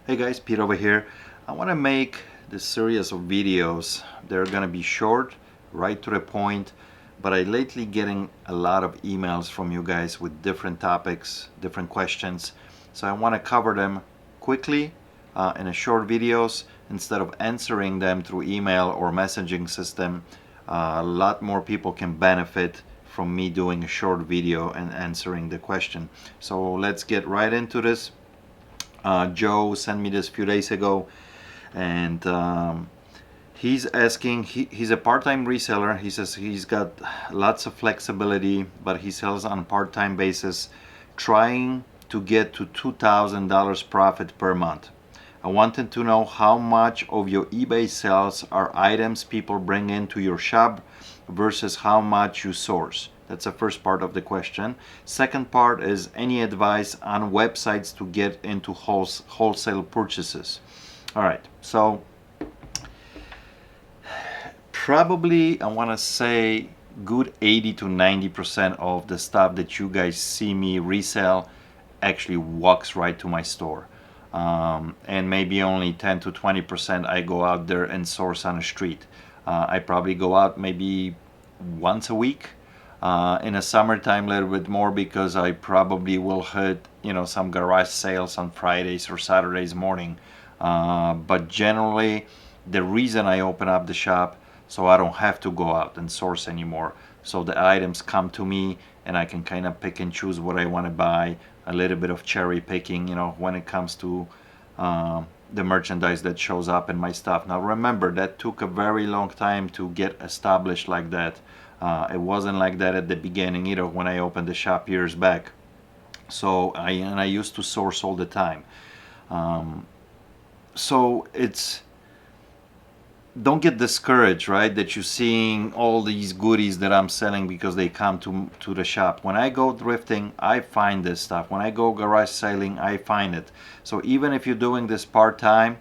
Hey guys, Pete over here. I want to make this series of videos. They're going to be short, right to the point, but I lately getting a lot of emails from you guys with different topics, different questions. So I want to cover them quickly in a short videos instead of answering them through email or messaging system. A lot more people can benefit from me doing a short video and answering the question. So let's get right into this. Joe sent me this a few days ago, and he's asking. He's a part-time reseller. He says he's got lots of flexibility, but he sells on a part-time basis, trying to get to $2,000 profit per month. I wanted to know how much of your eBay sales are items people bring into your shop versus how much you source. That's the first part of the question. Second part is any advice on websites to get into wholesale purchases. All right, so probably I want to say good 80 to 90% of the stuff that you guys see me resell actually walks right to my store. And maybe only 10 to 20% I go out there and source on the street. I probably go out maybe once a week. In the summertime, a little bit more because I probably will hit some garage sales on Fridays or Saturdays morning. But generally, the reason I open up the shop so I don't have to go out and source anymore. So the items come to me and I can kind of pick and choose what I want to buy. A little bit of cherry picking, when it comes to the merchandise that shows up in my stuff. Now remember, that took a very long time to get established like that. It wasn't like that at the beginning either when I opened the shop years back. So I used to source all the time. So don't get discouraged, right, that you're seeing all these goodies that I'm selling because they come to the shop. When I go thrifting, I find this stuff. When I go garage selling, I find it. So even if you're doing this part-time,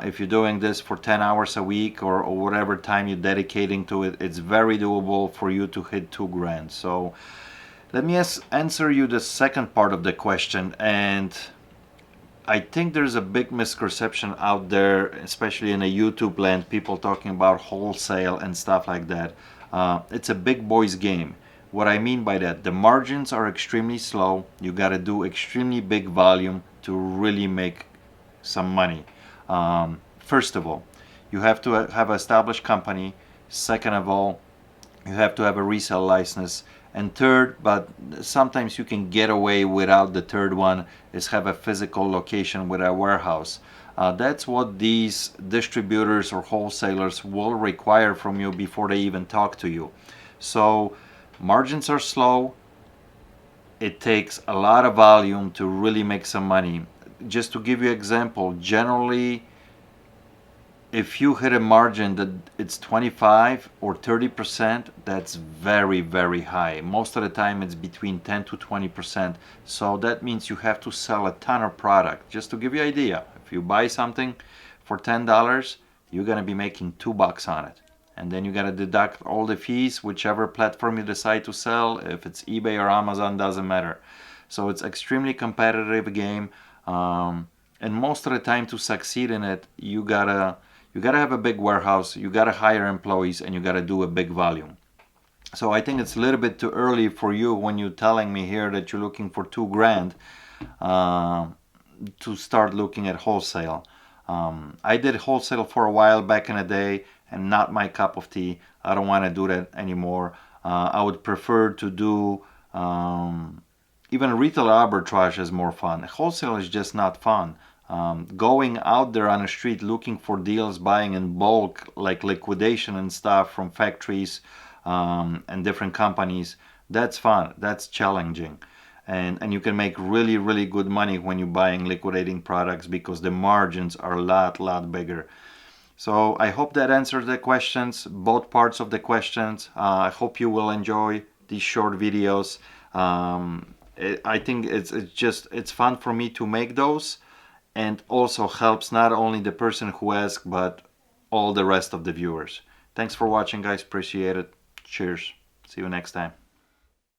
if you're doing this for 10 hours a week or whatever time you're dedicating to it, it's very doable for you to hit $2,000. So let me answer you the second part of the question. And I think there's a big misconception out there, especially in a YouTube land, people talking about wholesale and stuff like that. It's a big boys game. What I mean by that, the margins are extremely slow. You got to do extremely big volume to really make some money. First of all, you have to have an established company. Second of all, you have to have a resale license. And third, but sometimes you can get away without the third one, is have a physical location with a warehouse. That's what these distributors or wholesalers will require from you before they even talk to you. So margins are slow. It takes a lot of volume to really make some money. Just to give you an example, generally if you hit a margin that it's 25 or 30%, that's very, very high. Most of the time it's between 10 to 20%. So that means you have to sell a ton of product. Just to give you an idea, if you buy something for $10, you're gonna be making $2 on it. And then you gotta deduct all the fees, whichever platform you decide to sell. If it's eBay or Amazon, doesn't matter. So it's extremely competitive game. And most of the time to succeed in it, you gotta have a big warehouse, you gotta hire employees, and you gotta do a big volume. So I think it's a little bit too early for you when you're telling me here that you're looking for $2,000 to start looking at wholesale. I did wholesale for a while back in the day, and not my cup of tea. I don't want to do that anymore. I would prefer to do even retail arbitrage is more fun. Wholesale is just not fun. Going out there on the street looking for deals, buying in bulk, like liquidation and stuff from factories and different companies, that's fun, that's challenging. And you can make really, really good money when you're buying liquidating products because the margins are a lot bigger. So I hope that answers the questions, both parts of the questions. I hope you will enjoy these short videos. I think it's fun for me to make those, and also helps not only the person who asks, but all the rest of the viewers. Thanks for watching, guys. Appreciate it. Cheers. See you next time.